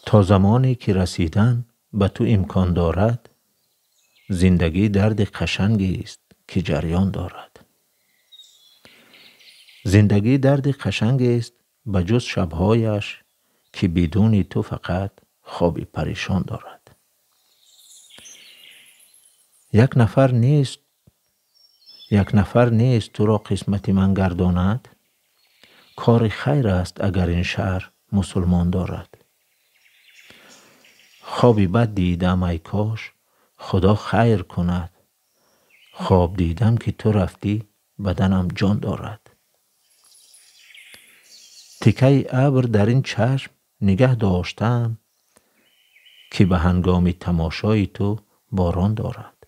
تا زمانی که رسیدن به تو امکان دارد، زندگی درد قشنگی است که جریان دارد. زندگی درد قشنگی است به جز شبهایش که بدون تو فقط خوابی پریشان دارد. یک نفر نیست تو را قسمت من گرداند، کار خیر است اگر این شهر مسلمان دارد. خوابی بد دیدم ای کاش خدا خیر کند، خواب دیدم که تو رفتی بدنم جان دارد. تکه ابر در این چشم نگه داشتم که به هنگام تماشای تو باران دارد.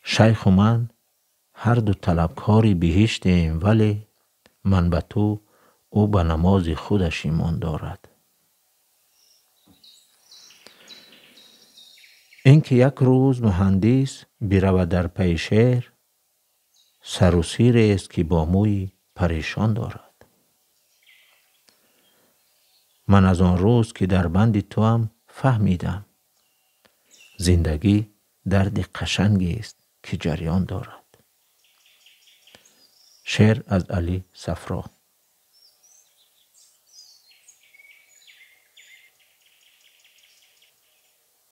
شیخ و من هر دو طلبکاری بهشتیم، ولی من به تو، او به نماز خودش ایمان دارد. اینکه یک روز مهندس برود در پی شعر، سر و سیر است که با موی پریشان دارد. من از آن روز که در بند تو هم فهمیدم، زندگی درد قشنگی است که جریان دارد. شعر از علی صفرا.